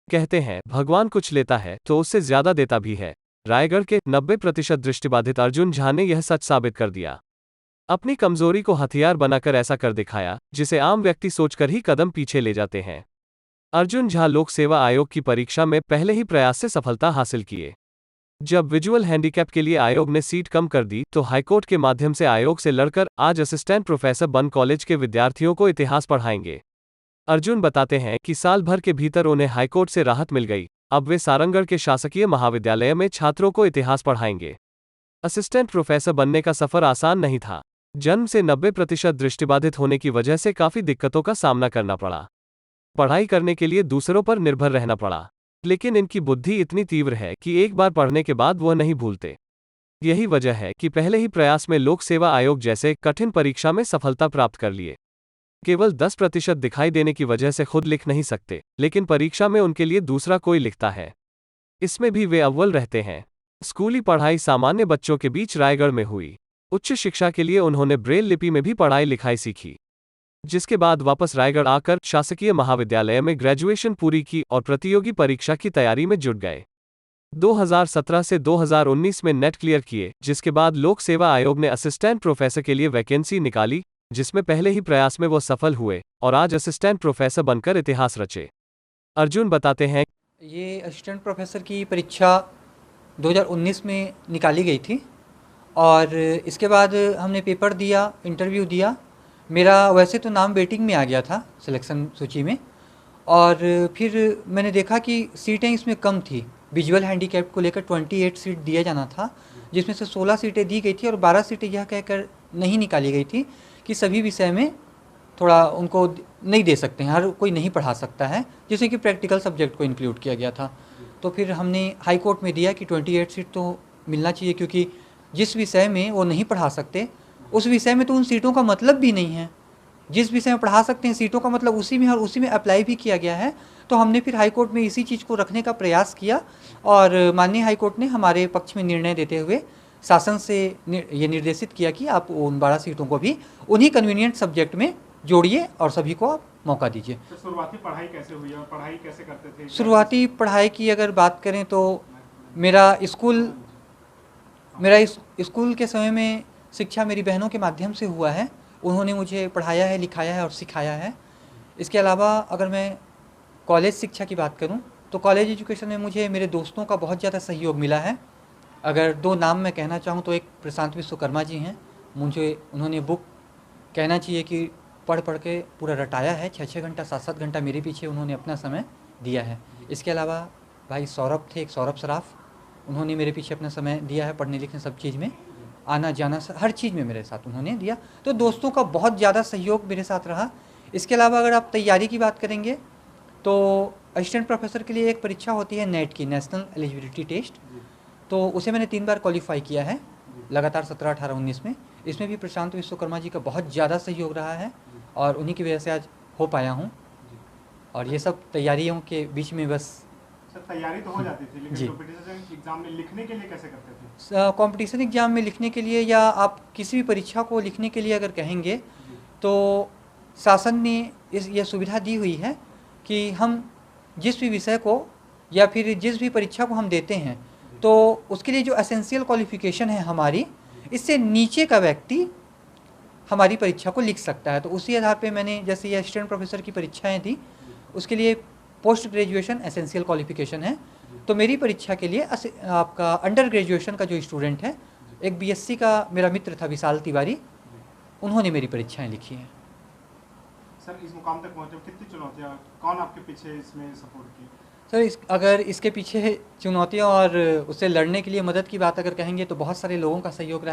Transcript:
कहते हैं, भगवान कुछ लेता है तो उससे ज्यादा देता भी है। रायगढ़ के 90% दृष्टिबाधित अर्जुन झा ने यह सच साबित कर दिया। अपनी कमजोरी को हथियार बनाकर ऐसा कर दिखाया, जिसे आम व्यक्ति सोचकर ही कदम पीछे ले जाते हैं। अर्जुन झा लोक सेवा आयोग की परीक्षा में पहले ही प्रयास से सफलता हासिल किए। जब विजुअल हैंडीकैप के लिए आयोग ने सीट कम कर दी तो हाईकोर्ट के माध्यम से आयोग से लड़कर आज असिस्टेंट प्रोफेसर बन कॉलेज के विद्यार्थियों को इतिहास पढ़ाएंगे। अर्जुन बताते हैं कि साल भर के भीतर उन्हें हाईकोर्ट से राहत मिल गई। अब वे सारंगढ़ के शासकीय महाविद्यालय में छात्रों को इतिहास पढ़ाएंगे। असिस्टेंट प्रोफेसर बनने का सफर आसान नहीं था। जन्म से 90% दृष्टिबाधित होने की वजह से काफी दिक्कतों का सामना करना पड़ा। पढ़ाई करने के लिए दूसरों पर निर्भर रहना पड़ा। लेकिन इनकी बुद्धि इतनी तीव्र है कि एक बार पढ़ने के बाद वह नहीं भूलते। यही वजह है कि पहले ही प्रयास में लोक सेवा आयोग जैसे कठिन परीक्षा में सफलता प्राप्त कर लिए। केवल 10% दिखाई देने की वजह से खुद लिख नहीं सकते, लेकिन परीक्षा में उनके लिए दूसरा कोई लिखता है। इसमें भी वे अव्वल रहते हैं। स्कूली पढ़ाई सामान्य बच्चों के बीच रायगढ़ में हुई। उच्च शिक्षा के लिए उन्होंने ब्रेल लिपि में भी पढ़ाई लिखाई सीखी, जिसके बाद वापस रायगढ़ आकर शासकीय महाविद्यालय में ग्रेजुएशन पूरी की और प्रतियोगी परीक्षा की तैयारी में जुट गए। 2017 से 2019 में नेट क्लियर किए, जिसके बाद लोक सेवा आयोग ने असिस्टेंट प्रोफेसर के लिए वैकेंसी निकाली, जिसमें पहले ही प्रयास में वो सफल हुए और आज असिस्टेंट प्रोफेसर बनकर इतिहास रचे। अर्जुन बताते हैं, ये असिस्टेंट प्रोफेसर की परीक्षा 2019 में निकाली गई थी और इसके बाद हमने पेपर दिया, इंटरव्यू दिया। मेरा वैसे तो नाम वेटिंग में आ गया था सिलेक्शन सूची में, और फिर मैंने देखा कि सीटें इसमें कम थी। विजुअल हैंडीकैप को लेकर 28 सीट दिया जाना था, जिसमें से 16 सीटें दी गई थी और 12 सीटें यह कहकर नहीं निकाली गई थी कि सभी विषय में थोड़ा उनको नहीं दे सकते हैं, हर कोई नहीं पढ़ा सकता है, जिससे कि प्रैक्टिकल सब्जेक्ट को इंक्लूड किया गया था। तो फिर हमने हाई कोर्ट में दिया कि 28 सीट तो मिलना चाहिए, क्योंकि जिस विषय में वो नहीं पढ़ा सकते उस विषय में तो उन सीटों का मतलब भी नहीं है। जिस विषय में पढ़ा सकते हैं सीटों का मतलब उसी में, और उसी में अप्लाई भी किया गया है। तो हमने फिर हाई कोर्ट में इसी चीज़ को रखने का प्रयास किया और माननीय हाई कोर्ट ने हमारे पक्ष में निर्णय देते हुए शासन से ये निर्देशित किया कि आप उन 12 सीटों को भी उन्हीं कन्वीनियंट सब्जेक्ट में जोड़िए और सभी को आप मौका दीजिए। तो शुरुआती पढ़ाई कैसे हुई और पढ़ाई कैसे करते थे? शुरुआती पढ़ाई की अगर बात करें तो मेरा स्कूल के समय में शिक्षा मेरी बहनों के माध्यम से हुआ है। उन्होंने मुझे पढ़ाया है, लिखाया है और सिखाया है। इसके अलावा अगर मैं कॉलेज शिक्षा की बात करूं तो कॉलेज एजुकेशन में मुझे मेरे दोस्तों का बहुत ज़्यादा सहयोग मिला है। अगर 2 नाम मैं कहना चाहूं तो एक प्रशांत विश्वकर्मा जी हैं। मुझे उन्होंने बुक कहना चाहिए कि पढ़ के पूरा रटाया है। 6-6 घंटा 7-7 घंटा मेरे पीछे उन्होंने अपना समय दिया है। इसके अलावा भाई सौरभ थे, एक सौरभ सराफ, उन्होंने मेरे पीछे अपना समय दिया है, पढ़ने लिखने सब चीज़ में, आना जाना हर चीज़ में मेरे साथ उन्होंने दिया। तो दोस्तों का बहुत ज़्यादा सहयोग मेरे साथ रहा। इसके अलावा अगर आप तैयारी की बात करेंगे तो असिस्टेंट प्रोफेसर के लिए एक परीक्षा होती है नेट की, नेशनल एलिजिबिलिटी टेस्ट। तो उसे मैंने 3 बार क्वालिफाई किया है लगातार 17, 18, 19 में। इसमें भी प्रशांत विश्वकर्मा जी का बहुत ज़्यादा सहयोग रहा है और उन्हीं की वजह से आज हो पाया हूँ। और ये सब तैयारियों के बीच में बस तैयारी तो हो जाती थी, लेकिन कॉम्पिटिशन एग्जाम में लिखने के लिए कैसे करते थे? कॉम्पिटिशन एग्जाम में लिखने के लिए या आप किसी भी परीक्षा को लिखने के लिए अगर कहेंगे तो शासन ने यह सुविधा दी हुई है कि हम जिस भी विषय को या फिर जिस भी परीक्षा को हम देते हैं तो उसके लिए जो एसेंशियल क्वालिफिकेशन है हमारी, इससे नीचे का व्यक्ति हमारी परीक्षा को लिख सकता है। तो उसी आधार पे मैंने, जैसे ये असिस्टेंट प्रोफेसर की परीक्षाएं थी, उसके लिए पोस्ट ग्रेजुएशन एसेंशियल क्वालिफिकेशन है। तो मेरी परीक्षा के लिए आपका अंडर ग्रेजुएशन का जो स्टूडेंट है, एक बीएससी का मेरा मित्र था विशाल तिवारी, उन्होंने मेरी परीक्षाएं लिखी हैं। सर, इस मुकाम तक पहुंचे कितनी चुनौतियां, कौन आपके पीछे इसमें सपोर्ट की? सर, अगर इसके पीछे चुनौतियां और उससे लड़ने के लिए मदद की बात अगर कहेंगे तो बहुत सारे लोगों का सहयोग रहा।